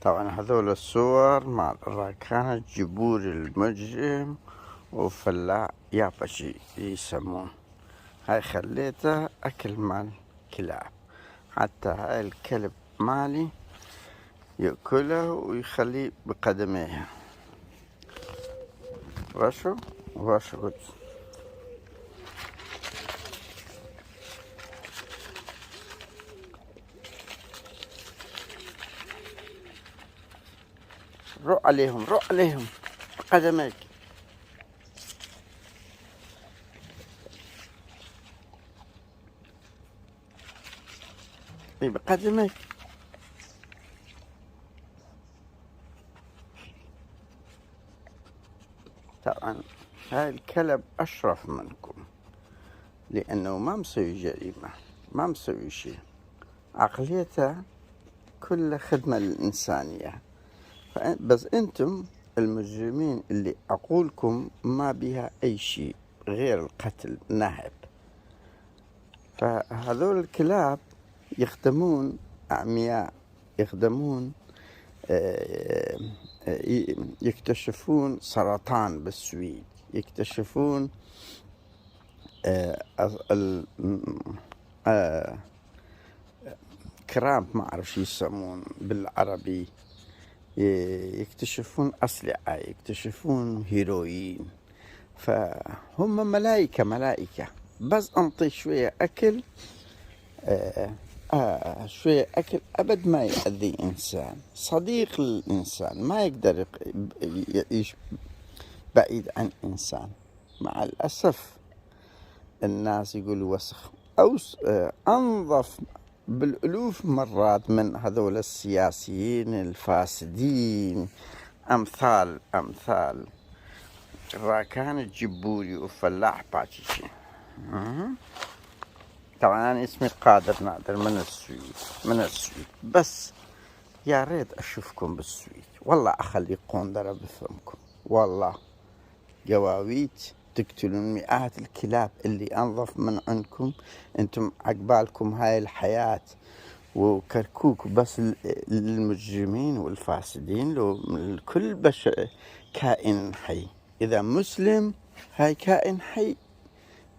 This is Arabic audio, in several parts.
طبعا هذول الصور مال الراكان الجبوري المجرم وفلاع يابشي يسمون. هاي خليته أكل مال كلاب، حتى هاي الكلب مالي يأكله ويخليه بقدميه. رشو قلت روح عليهم بقدميك. بقدميك. طبعا هاي الكلب أشرف منكم، لأنه ما مسوي جريمة، ما مسوي شيء، عقليته كلها خدمة للإنسانية. بس أنتم المجرمين اللي عقولكم ما بها أي شيء غير القتل نهب. فهذول الكلاب يخدمون أعمياء، يخدمون يكتشفون سرطان بالسويد، يكتشفون كرامب ما أعرف شو يسمون بالعربي، يكتشفون أسلحة، يكتشفون هيروين. فهم ملائكة، بس أنطي شوية أكل شوية أكل أبد ما يأذي إنسان، صديق للإنسان، ما يقدر يعيش بعيد عن إنسان. مع الأسف الناس يقولوا وسخ أو أنظف بالألوف مرات من هذول السياسيين الفاسدين، أمثال راكان الجبوري وفلاح باكيشي. طبعا أنا اسمي قادر نادر من السويد، بس يا ريت أشوفكم بالسويد، والله أخلي قندرة بفمكم، والله جواويت تقتلون مئات الكلاب اللي أنظف من عندكم. أنتم عقبالكم هاي الحياة وكركوك بس للمجرمين والفاسدين، لو الكل بشر كائن حي. إذا مسلم هاي كائن حي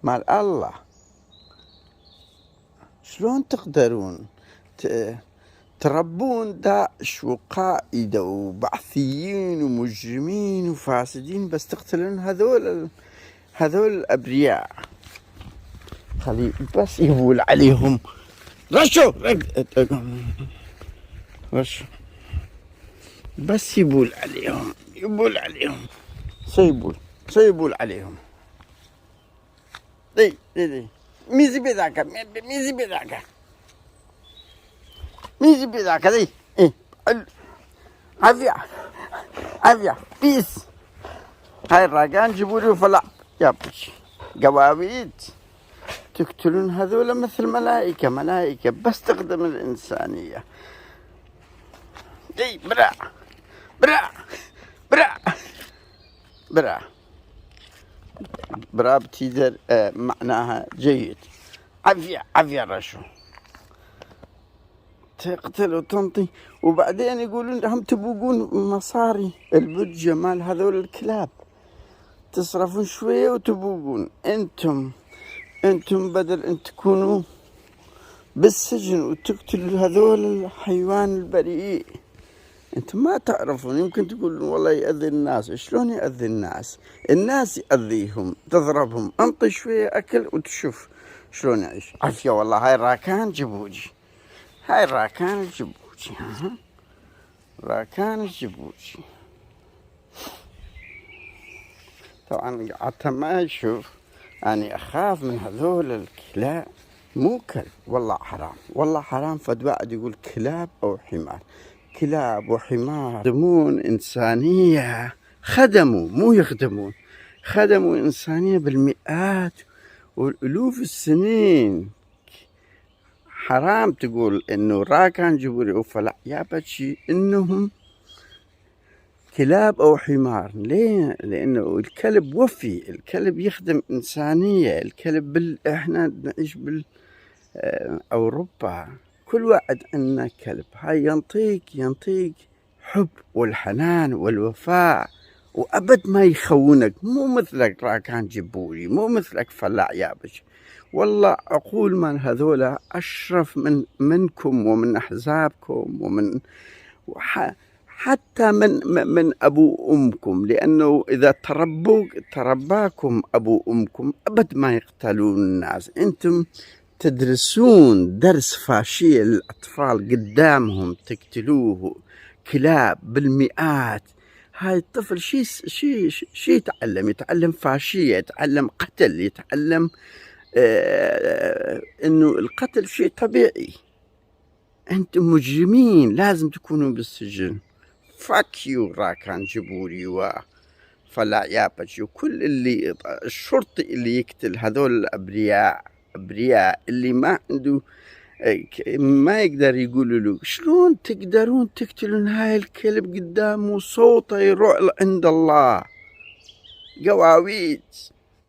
مال الله، شلون تقدرون تربون داعش وقائدة وبعثيين ومجرمين وفاسدين بس تقتلون هذول الأبرياء؟ خلي بس يبول عليهم. رشو بس يبول عليهم سيبول عليهم. دي ميزي بذاك دي. عافية بيس. هاي الراجان جيبولي وفلا يابش قواويد تقتلون هذول مثل ملائكة بس تخدم الإنسانية. دي برا بتيدر معناها جيد. عافية رشو تقتل وتنطي، وبعدين يقولون هم تبوقون مصاري البجة مال هذول الكلاب، تصرفون شوية وتبوقون. انتم بدل ان تكونوا بالسجن وتقتلوا هذول الحيوان البريء، انتم ما تعرفون. يمكن تقولون والله يأذي الناس. شلون يأذي الناس يأذيهم، تضربهم. انطي شوية اكل وتشوف شلون يعيش. عافية والله. هاي راكان جبوجي، راكان الجبوجي. طبعا حتى ما يشوف، أنا أخاف من هذول الكلاب. مو كلب، والله حرام. فد واحد يقول كلاب أو حمار. كلاب وحمار يخدمون إنسانية، خدموا مو يخدمون، خدموا إنسانية بالمئات والألوف السنين. حرام تقول إنه راكان جبوري وفلا يابتشي إنهم كلاب أو حمار. ليه؟ لأنه الكلب وفي، الكلب يخدم إنسانية. الكلب إحنا نعيش أوروبا، كل واحد عندنا كلب. هاي ينطيك الحب والحنان والوفاء، وأبد ما يخونك. مو مثلك راكان جبوري، مو مثلك فلاع يابش. والله أقول من هذولا أشرف منكم ومن أحزابكم ومن حتى من أبو أمكم، لأنه إذا ترباكم أبو أمكم أبد ما يقتلون الناس. أنتم تدرسون درس فاشية للأطفال قدامهم، تقتلوه كلاب بالمئات. هاي الطفل شي يتعلم فاشية، يتعلم قتل، يتعلم إنه القتل شيء طبيعي. أنتم مجرمين، لازم تكونوا بالسجن. فاك يو راكان جبوري وفلاع يابج وكل اللي الشرطي اللي يقتل هذول الأبرياء اللي ما عنده، ما يقدر يقولوا له شلون تقدرون تقتلون هاي الكلب قدامه صوته يروح عند الله. قواويج.